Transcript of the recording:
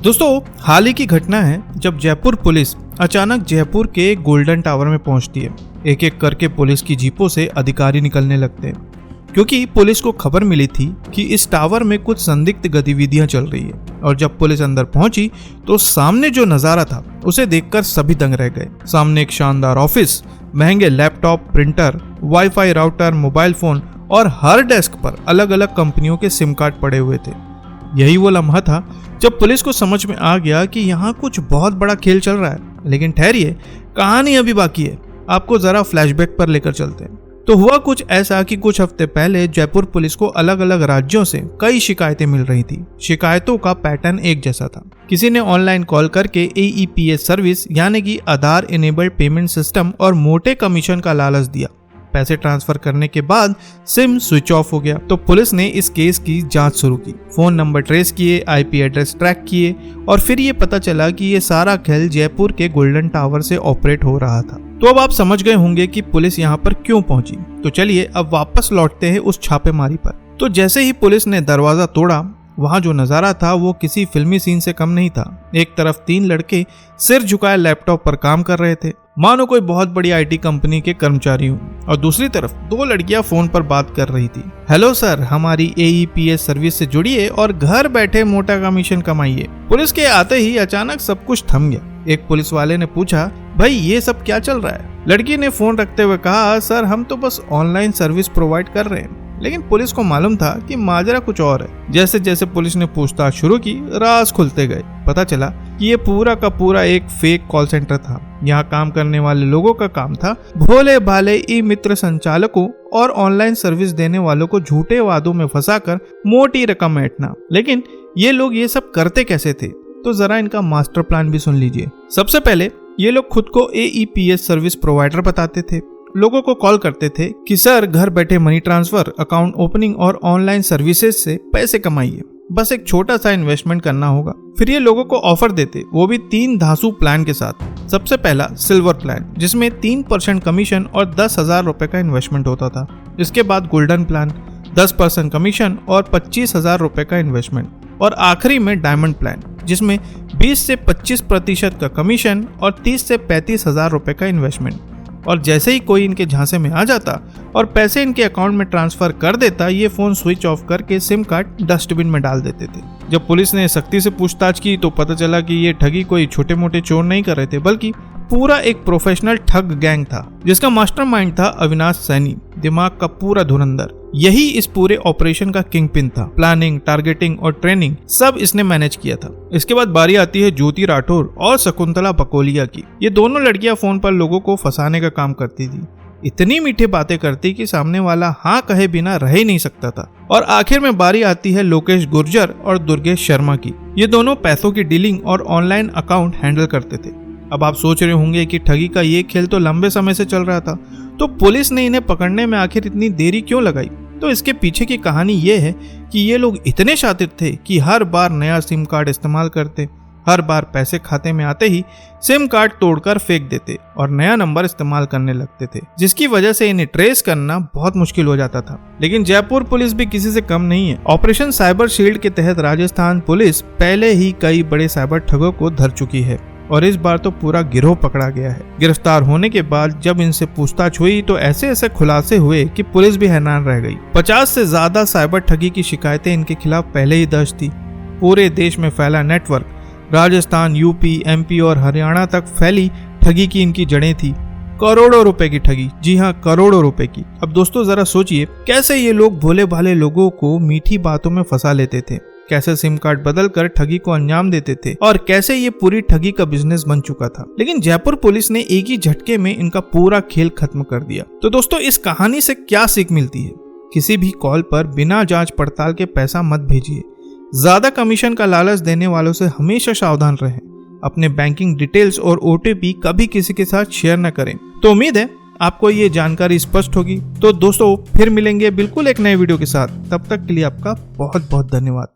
दोस्तों, हाल ही की घटना है जब जयपुर पुलिस अचानक जयपुर के गोल्डन टावर में पहुंचती है। एक एक करके पुलिस की जीपों से अधिकारी निकलने लगते हैं, क्योंकि पुलिस को खबर मिली थी कि इस टावर में कुछ संदिग्ध गतिविधियां चल रही है। और जब पुलिस अंदर पहुंची तो सामने जो नजारा था उसे देखकर सभी दंग रह गए। सामने एक शानदार ऑफिस, महंगे laptop, printer, wifi router, mobile phone और हर डेस्क पर अलग अलग कंपनियों के सिम कार्ड पड़े हुए थे। यही वो लम्हा था जब पुलिस को समझ में आ गया कि यहाँ कुछ बहुत बड़ा खेल चल रहा है। लेकिन ठहरिए, कहानी अभी बाकी है। आपको जरा फ्लैशबैक पर लेकर चलते हैं। तो हुआ कुछ ऐसा कि कुछ हफ्ते पहले जयपुर पुलिस को अलग अलग राज्यों से कई शिकायतें मिल रही थी। शिकायतों का पैटर्न एक जैसा था। किसी ने ऑनलाइन कॉल करके AEPS सर्विस यानी कि आधार इनेबल्ड पेमेंट सिस्टम और मोटे कमीशन का लालच दिया। पैसे ट्रांसफर करने के बाद सिम स्विच ऑफ हो गया। तो पुलिस ने इस केस की जांच शुरू की, फोन नंबर ट्रेस किए, IP एड्रेस ट्रैक किए और फिर ये पता चला कि ये सारा खेल जयपुर के गोल्डन टावर से ऑपरेट हो रहा था। तो अब आप समझ गए होंगे कि पुलिस यहाँ पर क्यों पहुंची। तो चलिए अब वापस लौटते हैं उस छापेमारी पर। तो जैसे ही पुलिस ने दरवाजा तोड़ा, वहां जो नजारा था वो किसी फिल्मी सीन से कम नहीं था। एक तरफ 3 लड़के सिर झुकाए लैपटॉप पर काम कर रहे थे, मानो कोई बहुत बड़ी IT कंपनी के कर्मचारी हूँ, और दूसरी तरफ 2 लड़कियां फोन पर बात कर रही थी। हेलो सर, हमारी AEPS सर्विस से जुड़िए और घर बैठे मोटा कमीशन कमाइए। पुलिस के आते ही अचानक सब कुछ थम गया। एक पुलिस वाले ने पूछा, भाई ये सब क्या चल रहा है? लड़की ने फोन रखते हुए कहा, सर हम तो बस ऑनलाइन सर्विस प्रोवाइड कर रहे हैं। लेकिन पुलिस को मालूम था कि माजरा कुछ और है। जैसे जैसे पुलिस ने पूछताछ शुरू की, राज खुलते गए। पता चला कि ये पूरा का पूरा एक फेक कॉल सेंटर था। यहाँ काम करने वाले लोगों का काम था भोले भाले ई-मित्र संचालकों और ऑनलाइन सर्विस देने वालों को झूठे वादों में फंसाकर मोटी रकम ऐंठना। लेकिन ये लोग ये सब करते कैसे थे? तो जरा इनका मास्टर प्लान भी सुन लीजिए। सबसे पहले ये लोग खुद को AEPS सर्विस प्रोवाइडर बताते थे। लोगों को कॉल करते थे कि सर घर बैठे मनी ट्रांसफर, अकाउंट ओपनिंग और ऑनलाइन सर्विसेज से पैसे कमाइए, बस एक छोटा सा इन्वेस्टमेंट करना होगा। फिर ये लोगों को ऑफर देते, वो भी 3 धांसू प्लान के साथ। सबसे पहला सिल्वर प्लान, जिसमें 3% कमीशन और 10,000 रुपए का इन्वेस्टमेंट होता था। इसके बाद गोल्डन प्लान, 10% कमीशन और 25,000 रुपए का इन्वेस्टमेंट। और आखिरी में डायमंड प्लान, जिसमें 20 से 25% का कमीशन और 30 से 35,000 रुपए का इन्वेस्टमेंट। और जैसे ही कोई इनके झांसे में आ जाता और पैसे इनके अकाउंट में ट्रांसफर कर देता, ये फोन स्विच ऑफ करके सिम कार्ड डस्टबिन में डाल देते थे। जब पुलिस ने सख्ती से पूछताछ की तो पता चला कि ये ठगी कोई छोटे मोटे चोर नहीं कर रहे थे, बल्कि पूरा एक प्रोफेशनल ठग गैंग था, जिसका मास्टरमाइंड था अविनाश सैनी, दिमाग का पूरा धुरंधर। यही इस पूरे ऑपरेशन का किंग पिन था। प्लानिंग, टारगेटिंग और ट्रेनिंग सब इसने मैनेज किया था। इसके बाद बारी आती है ज्योति राठौर और शकुंतला बकोलिया की। ये दोनों लड़कियां फोन पर लोगों को फंसाने का काम करती थी। इतनी मीठी बातें करती कि सामने वाला हाँ कहे बिना रह ही नहीं सकता था। और आखिर में बारी आती है लोकेश गुर्जर और दुर्गेश शर्मा की। ये दोनों पैसों की डीलिंग और ऑनलाइन अकाउंट हैंडल करते थे। अब आप सोच रहे होंगे कि ठगी का ये खेल तो लंबे समय से चल रहा था, तो पुलिस ने इन्हें पकड़ने में आखिर इतनी देरी क्यों लगाई? तो इसके पीछे की कहानी ये है कि ये लोग इतने शातिर थे कि हर बार नया सिम कार्ड इस्तेमाल करते, हर बार पैसे खाते में आते ही सिम कार्ड तोड़कर फेंक देते और नया नंबर इस्तेमाल करने लगते थे, जिसकी वजह से इन्हें ट्रेस करना बहुत मुश्किल हो जाता था। लेकिन जयपुर पुलिस भी किसी से कम नहीं है। ऑपरेशन साइबर शील्ड के तहत राजस्थान पुलिस पहले ही कई बड़े साइबर ठगों को धर चुकी है और इस बार तो पूरा गिरोह पकड़ा गया है। गिरफ्तार होने के बाद जब इनसे पूछताछ हुई तो ऐसे ऐसे खुलासे हुए कि पुलिस भी हैरान रह गई। 50 से ज्यादा साइबर ठगी की शिकायतें इनके खिलाफ पहले ही दर्ज थी। पूरे देश में फैला नेटवर्क, राजस्थान, UP, MP और हरियाणा तक फैली ठगी की इनकी जड़ें थी। करोड़ों रुपए की ठगी, जी हाँ करोड़ों रुपए की। अब दोस्तों जरा सोचिए, कैसे ये लोग भोले भाले लोगों को मीठी बातों में फंसा लेते थे, कैसे सिम कार्ड बदल कर ठगी को अंजाम देते थे और कैसे ये पूरी ठगी का बिजनेस बन चुका था। लेकिन जयपुर पुलिस ने एक ही झटके में इनका पूरा खेल खत्म कर दिया। तो दोस्तों, इस कहानी से क्या सीख मिलती है? किसी भी कॉल पर बिना जांच पड़ताल के पैसा मत भेजिए। ज्यादा कमीशन का लालच देने वालों से हमेशा सावधान रहें। अपने बैंकिंग डिटेल्स और OTP कभी किसी के साथ शेयर न करें। तो उम्मीद है आपको ये जानकारी स्पष्ट होगी। तो दोस्तों, फिर मिलेंगे बिल्कुल एक नए वीडियो के साथ। तब तक के लिए आपका बहुत बहुत धन्यवाद।